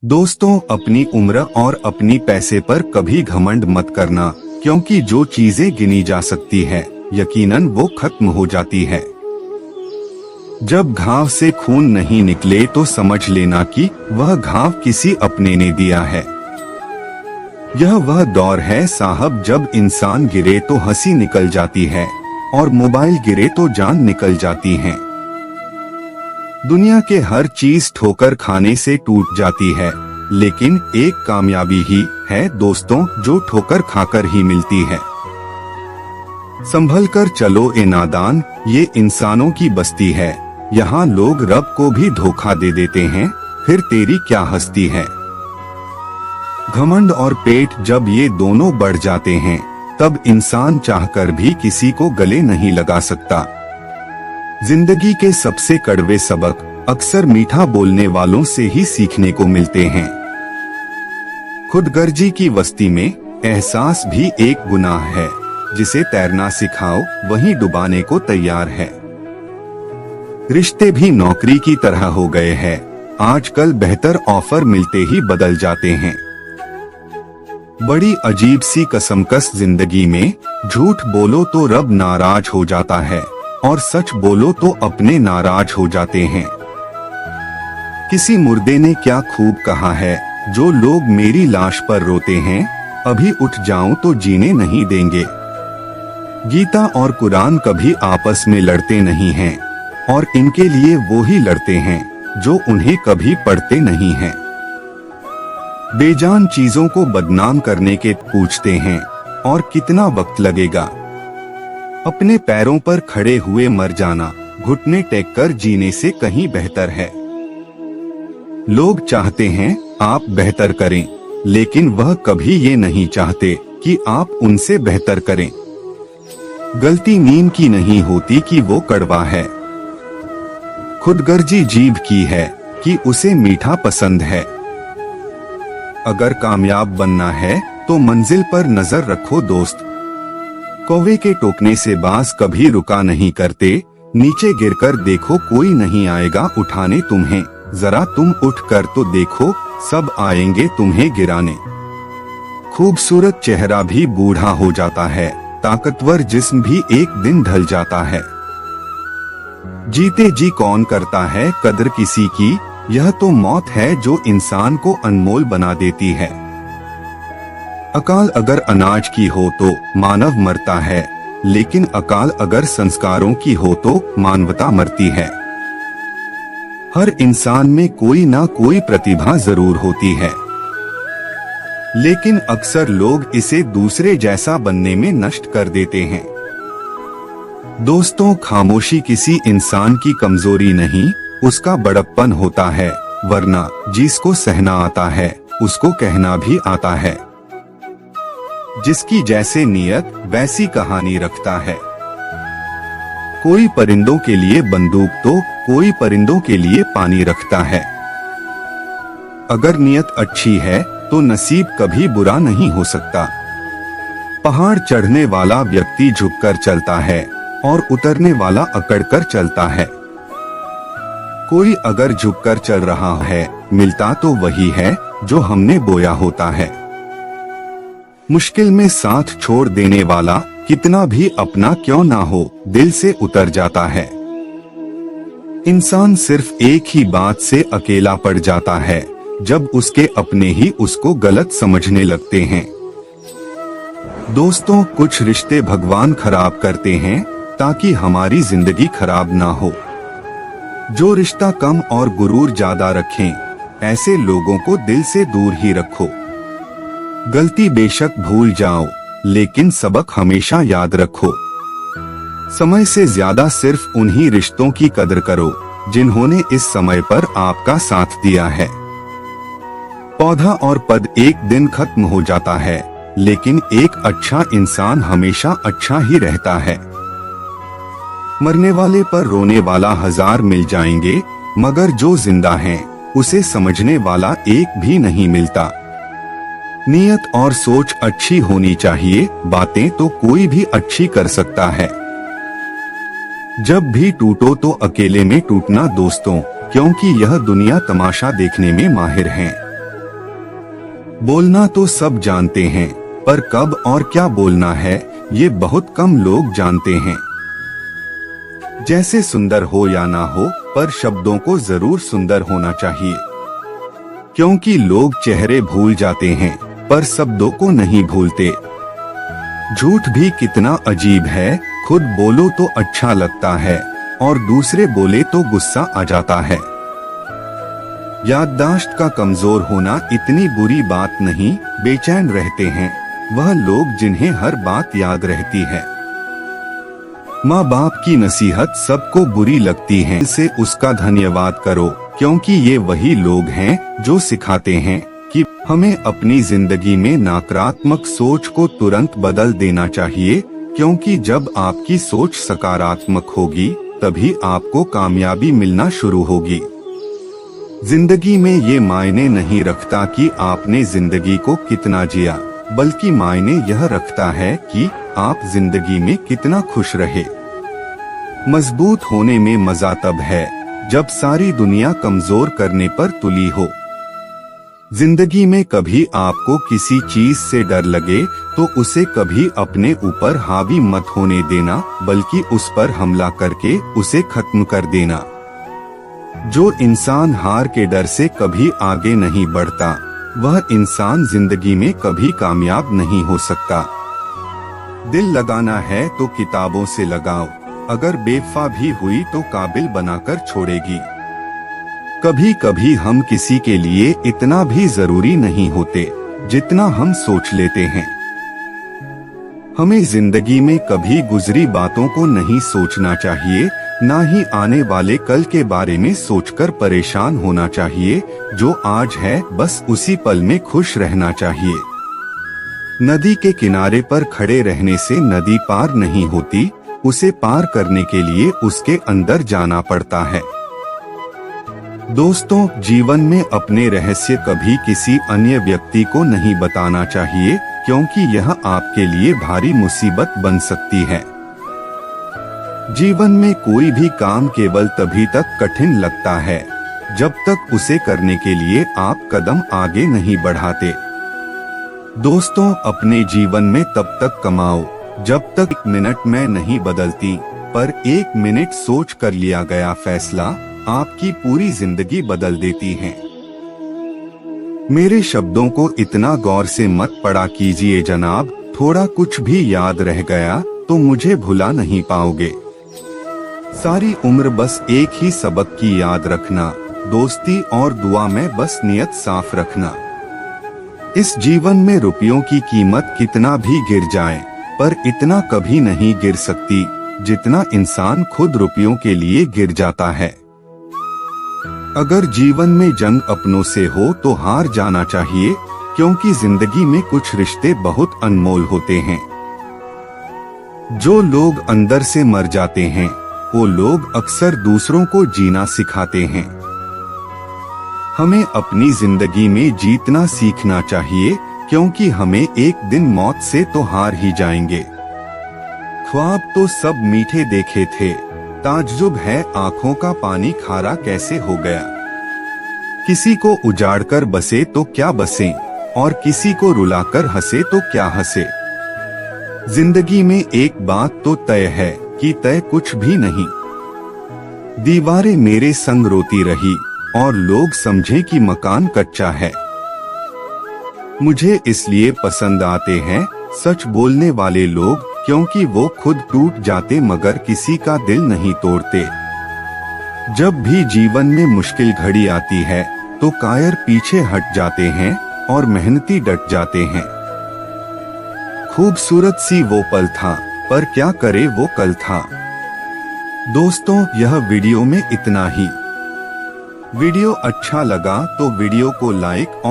दोस्तों, अपनी उम्र और अपनी पैसे पर कभी घमंड मत करना, क्योंकि जो चीजें गिनी जा सकती है यकीनन वो खत्म हो जाती है। जब घाव से खून नहीं निकले तो समझ लेना कि वह घाव किसी अपने ने दिया है। यह वह दौर है साहब जब इंसान गिरे तो हंसी निकल जाती है और मोबाइल गिरे तो जान निकल जाती है। दुनिया के हर चीज ठोकर खाने से टूट जाती है, लेकिन एक कामयाबी ही है दोस्तों जो ठोकर खाकर ही मिलती है। संभल कर चलो ए नादान, ये इंसानों की बस्ती है। यहाँ लोग रब को भी धोखा दे देते हैं, फिर तेरी क्या हस्ती है। घमंड और पेट जब ये दोनों बढ़ जाते हैं, तब इंसान चाहकर भी किसी को गले नहीं लगा सकता। जिंदगी के सबसे कड़वे सबक अक्सर मीठा बोलने वालों से ही सीखने को मिलते हैं। खुदगर्जी की वस्ती में एहसास भी एक गुनाह है, जिसे तैरना सिखाओ वही डुबाने को तैयार है। रिश्ते भी नौकरी की तरह हो गए हैं, आजकल बेहतर ऑफर मिलते ही बदल जाते हैं। बड़ी अजीब सी कसमकस जिंदगी में, झूठ बोलो तो रब नाराज हो जाता है और सच बोलो तो अपने नाराज हो जाते हैं। किसी मुर्दे ने क्या खूब कहा है, जो लोग मेरी लाश पर रोते हैं, अभी उठ जाऊं तो जीने नहीं देंगे। गीता और कुरान कभी आपस में लड़ते नहीं हैं, और इनके लिए वो ही लड़ते हैं जो उन्हें कभी पढ़ते नहीं हैं। बेजान चीजों को बदनाम करने के पूछते हैं, और कितना वक्त लगेगा। अपने पैरों पर खड़े हुए मर जाना घुटने टेक कर जीने से कहीं बेहतर है। लोग चाहते हैं आप बेहतर करें, लेकिन वह कभी ये नहीं चाहते कि आप उनसे बेहतर करें। गलती नीम की नहीं होती कि वो कड़वा है। खुदगर्जी जीभ की है कि उसे मीठा पसंद है। अगर कामयाब बनना है तो मंजिल पर नजर रखो दोस्त। कौवे के टोकने से बाज कभी रुका नहीं करते, नीचे गिरकर देखो कोई नहीं आएगा उठाने तुम्हें, जरा तुम उठकर तो देखो सब आएंगे तुम्हें गिराने। खूबसूरत चेहरा भी बूढ़ा हो जाता है, ताकतवर जिस्म भी एक दिन ढल जाता है। जीते जी कौन करता है कदर किसी की, यह तो मौत है जो इंसान को अनमोल बना देती है। अकाल अगर अनाज की हो तो मानव मरता है, लेकिन अकाल अगर संस्कारों की हो तो मानवता मरती है। हर इंसान में कोई ना कोई प्रतिभा जरूर होती है, लेकिन अक्सर लोग इसे दूसरे जैसा बनने में नष्ट कर देते हैं। दोस्तों, खामोशी किसी इंसान की कमजोरी नहीं, उसका बड़प्पन होता है, वरना जिसको सहना आता है उसको कहना भी आता है। जिसकी जैसे नियत वैसी कहानी रखता है। कोई परिंदों के लिए बंदूक तो कोई परिंदों के लिए पानी रखता है। अगर नियत अच्छी है तो नसीब कभी बुरा नहीं हो सकता। पहाड़ चढ़ने वाला व्यक्ति झुककर चलता है और उतरने वाला अकड़कर चलता है। कोई अगर झुककर चल रहा है, मिलता तो वही है जो हमने बोया होता है। मुश्किल में साथ छोड़ देने वाला कितना भी अपना क्यों ना हो, दिल से उतर जाता है। इंसान सिर्फ एक ही बात से अकेला पड़ जाता है, जब उसके अपने ही उसको गलत समझने लगते हैं। दोस्तों, कुछ रिश्ते भगवान खराब करते हैं ताकि हमारी जिंदगी खराब ना हो। जो रिश्ता कम और गुरूर ज्यादा रखें, ऐसे लोगों को दिल से दूर ही रखो। गलती बेशक भूल जाओ, लेकिन सबक हमेशा याद रखो। समय से ज्यादा सिर्फ उन्हीं रिश्तों की कदर करो जिन्होंने इस समय पर आपका साथ दिया है। पौधा और पद एक दिन खत्म हो जाता है, लेकिन एक अच्छा इंसान हमेशा अच्छा ही रहता है। मरने वाले पर रोने वाला 1000 मिल जाएंगे, मगर जो जिंदा है उसे समझने वाला एक भी नहीं मिलता। नियत और सोच अच्छी होनी चाहिए, बातें तो कोई भी अच्छी कर सकता है। जब भी टूटो तो अकेले में टूटना दोस्तों, क्योंकि यह दुनिया तमाशा देखने में माहिर है। बोलना तो सब जानते हैं, पर कब और क्या बोलना है ये बहुत कम लोग जानते हैं। जैसे सुंदर हो या ना हो, पर शब्दों को जरूर सुंदर होना चाहिए, क्योंकि लोग चेहरे भूल जाते हैं पर शब्दों को नहीं भूलते। झूठ भी कितना अजीब है, खुद बोलो तो अच्छा लगता है और दूसरे बोले तो गुस्सा आ जाता है। याददाश्त का कमजोर होना इतनी बुरी बात नहीं, बेचैन रहते हैं वह लोग जिन्हें हर बात याद रहती है। माँ बाप की नसीहत सबको बुरी लगती है, इसे उसका धन्यवाद करो, क्योंकि ये वही लोग हैं जो सिखाते हैं कि हमें अपनी जिंदगी में नकारात्मक सोच को तुरंत बदल देना चाहिए, क्योंकि जब आपकी सोच सकारात्मक होगी तभी आपको कामयाबी मिलना शुरू होगी। जिंदगी में ये मायने नहीं रखता कि आपने जिंदगी को कितना जिया, बल्कि मायने यह रखता है कि आप जिंदगी में कितना खुश रहे। मजबूत होने में मजा तब है जब सारी दुनिया कमजोर करने पर तुली हो। जिंदगी में कभी आपको किसी चीज से डर लगे तो उसे कभी अपने ऊपर हावी मत होने देना, बल्कि उस पर हमला करके उसे खत्म कर देना। जो इंसान हार के डर से कभी आगे नहीं बढ़ता, वह इंसान जिंदगी में कभी कामयाब नहीं हो सकता। दिल लगाना है तो किताबों से लगाओ, अगर बेवफा भी हुई तो काबिल बनाकर छोड़ेगी। कभी कभी हम किसी के लिए इतना भी जरूरी नहीं होते जितना हम सोच लेते हैं। हमें जिंदगी में कभी गुजरी बातों को नहीं सोचना चाहिए, ना ही आने वाले कल के बारे में सोचकर परेशान होना चाहिए। जो आज है बस उसी पल में खुश रहना चाहिए। नदी के किनारे पर खड़े रहने से नदी पार नहीं होती, उसे पार करने के लिए उसके अंदर जाना पड़ता है। दोस्तों, जीवन में अपने रहस्य कभी किसी अन्य व्यक्ति को नहीं बताना चाहिए, क्योंकि यह आपके लिए भारी मुसीबत बन सकती है। जीवन में कोई भी काम केवल तभी तक कठिन लगता है जब तक उसे करने के लिए आप कदम आगे नहीं बढ़ाते। दोस्तों, अपने जीवन में तब तक कमाओ जब तक 1 मिनट में नहीं बदलती, पर 1 मिनट सोच कर लिया गया फैसला आपकी पूरी जिंदगी बदल देती है। मेरे शब्दों को इतना गौर से मत पढ़ा कीजिए जनाब, थोड़ा कुछ भी याद रह गया तो मुझे भुला नहीं पाओगे। सारी उम्र बस एक ही सबक की याद रखना, दोस्ती और दुआ में बस नियत साफ रखना। इस जीवन में रुपयों की कीमत कितना भी गिर जाए, पर इतना कभी नहीं गिर सकती जितना इंसान खुद रुपयों के लिए गिर जाता है। अगर जीवन में जंग अपनों से हो तो हार जाना चाहिए, क्योंकि जिंदगी में कुछ रिश्ते बहुत अनमोल होते हैं। जो लोग अंदर से मर जाते हैं वो लोग अक्सर दूसरों को जीना सिखाते हैं। हमें अपनी जिंदगी में जीतना सीखना चाहिए, क्योंकि हमें एक दिन मौत से तो हार ही जाएंगे। ख्वाब तो सब मीठे देखे थे, ताज्जुब है आंखों का पानी खारा कैसे हो गया। किसी को उजाड़कर बसे तो क्या बसे, और किसी को रुलाकर हंसे तो क्या हंसे। जिंदगी में एक बात तो तय है कि तय कुछ भी नहीं। दीवारें मेरे संग रोती रही और लोग समझे कि मकान कच्चा है। मुझे इसलिए पसंद आते हैं सच बोलने वाले लोग, क्योंकि वो खुद टूट जाते मगर किसी का दिल नहीं तोड़ते। जब भी जीवन में मुश्किल घड़ी आती है तो कायर पीछे हट जाते हैं और मेहनती डट जाते हैं। खूबसूरत सी वो पल था, पर क्या करे वो कल था। दोस्तों, यह वीडियो में इतना ही। वीडियो अच्छा लगा तो वीडियो को लाइक